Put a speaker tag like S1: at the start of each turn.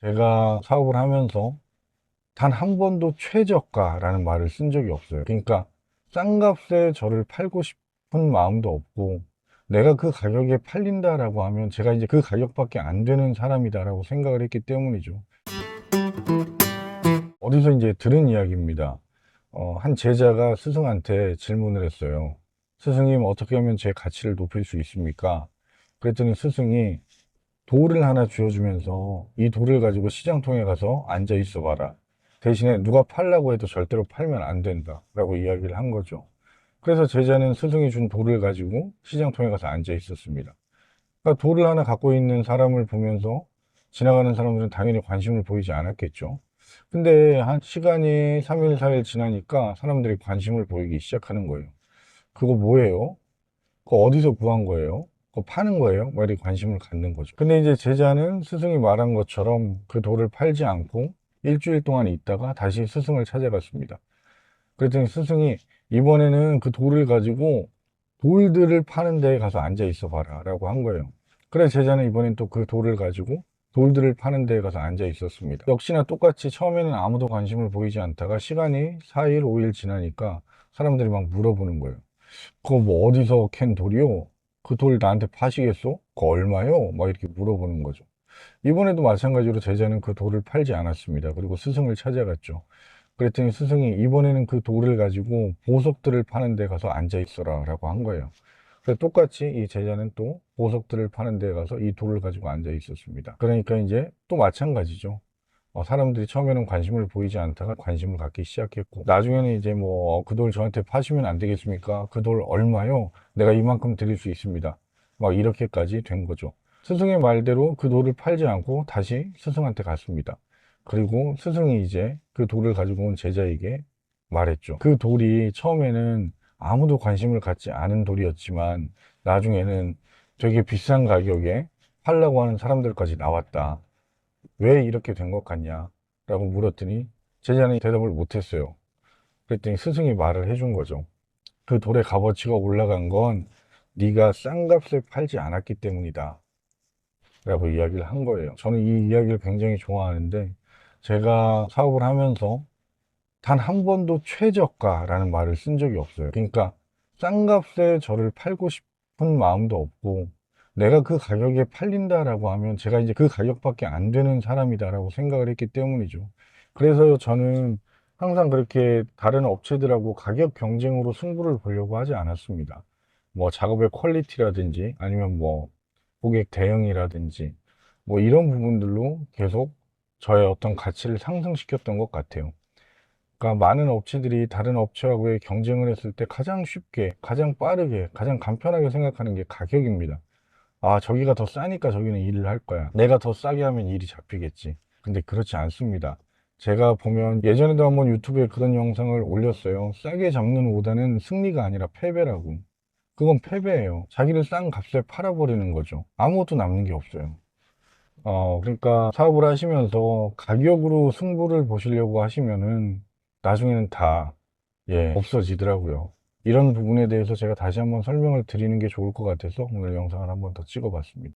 S1: 제가 사업을 하면서 단 한 번도 최저가라는 말을 쓴 적이 없어요. 그러니까 싼 값에 저를 팔고 싶은 마음도 없고, 내가 그 가격에 팔린다라고 하면 제가 이제 그 가격밖에 안 되는 사람이다라고 생각을 했기 때문이죠. 어디서 이제 들은 이야기입니다. 한 제자가 스승한테 질문을 했어요. 스승님, 어떻게 하면 제 가치를 높일 수 있습니까? 그랬더니 스승이 돌을 하나 쥐어주면서 이 돌을 가지고 시장통에 가서 앉아 있어 봐라. 대신에 누가 팔라고 해도 절대로 팔면 안 된다. 라고 이야기를 한 거죠. 그래서 제자는 스승이 준 돌을 가지고 시장통에 가서 앉아 있었습니다. 그러니까 돌을 하나 갖고 있는 사람을 보면서 지나가는 사람들은 당연히 관심을 보이지 않았겠죠. 근데 한 시간이 3일, 4일 지나니까 사람들이 관심을 보이기 시작하는 거예요. 그거 뭐예요? 그거 어디서 구한 거예요? 그거 파는 거예요? 뭐 이렇게 관심을 갖는 거죠. 근데 이제 제자는 스승이 말한 것처럼 그 돌을 팔지 않고 일주일 동안 있다가 다시 스승을 찾아갔습니다. 그랬더니 스승이 이번에는 그 돌을 가지고 돌들을 파는 데에 가서 앉아 있어 봐라 라고 한 거예요. 그래서 제자는 이번엔 또 그 돌을 가지고 돌들을 파는 데에 가서 앉아 있었습니다. 역시나 똑같이 처음에는 아무도 관심을 보이지 않다가 시간이 4일, 5일 지나니까 사람들이 막 물어보는 거예요. 그거 뭐 어디서 캔 돌이요? 그 돌 나한테 파시겠어? 그거 얼마요? 막 이렇게 물어보는 거죠. 이번에도 마찬가지로 제자는 그 돌을 팔지 않았습니다. 그리고 스승을 찾아갔죠. 그랬더니 스승이 이번에는 그 돌을 가지고 보석들을 파는 데 가서 앉아 있어라 라고 한 거예요. 그래서 똑같이 이 제자는 또 보석들을 파는 데 가서 이 돌을 가지고 앉아 있었습니다. 그러니까 이제 또 마찬가지죠. 사람들이 처음에는 관심을 보이지 않다가 관심을 갖기 시작했고, 나중에는 이제 뭐 그 돌 저한테 파시면 안 되겠습니까? 그 돌 얼마요? 내가 이만큼 드릴 수 있습니다. 막 이렇게까지 된 거죠. 스승의 말대로 그 돌을 팔지 않고 다시 스승한테 갔습니다. 그리고 스승이 이제 그 돌을 가지고 온 제자에게 말했죠. 그 돌이 처음에는 아무도 관심을 갖지 않은 돌이었지만 나중에는 되게 비싼 가격에 팔려고 하는 사람들까지 나왔다. 왜 이렇게 된 것 같냐? 라고 물었더니 제자는 대답을 못했어요. 그랬더니 스승이 말을 해준 거죠. 그 돌의 값어치가 올라간 건 네가 싼 값에 팔지 않았기 때문이다. 라고 이야기를 한 거예요. 저는 이 이야기를 굉장히 좋아하는데, 제가 사업을 하면서 단 한 번도 최저가라는 말을 쓴 적이 없어요. 그러니까 싼 값에 저를 팔고 싶은 마음도 없고, 내가 그 가격에 팔린다라고 하면 제가 이제 그 가격밖에 안 되는 사람이다라고 생각을 했기 때문이죠. 그래서 저는 항상 그렇게 다른 업체들하고 가격 경쟁으로 승부를 보려고 하지 않았습니다. 뭐 작업의 퀄리티라든지 아니면 뭐 고객 대응이라든지 뭐 이런 부분들로 계속 저의 어떤 가치를 상승시켰던 것 같아요. 그러니까 많은 업체들이 다른 업체하고의 경쟁을 했을 때 가장 쉽게, 가장 빠르게, 가장 간편하게 생각하는 게 가격입니다. 아, 저기가 더 싸니까 저기는 일을 할 거야. 내가 더 싸게 하면 일이 잡히겠지. 근데 그렇지 않습니다. 제가 보면 예전에도 한번 유튜브에 그런 영상을 올렸어요. 싸게 잡는 오다는 승리가 아니라 패배라고. 그건 패배예요. 자기를 싼 값에 팔아버리는 거죠. 아무것도 남는 게 없어요. 그러니까 사업을 하시면서 가격으로 승부를 보시려고 하시면은 나중에는 다, 예, 없어지더라고요. 이런 부분에 대해서 제가 다시 한번 설명을 드리는 게 좋을 것 같아서 오늘 영상을 한번 더 찍어 봤습니다.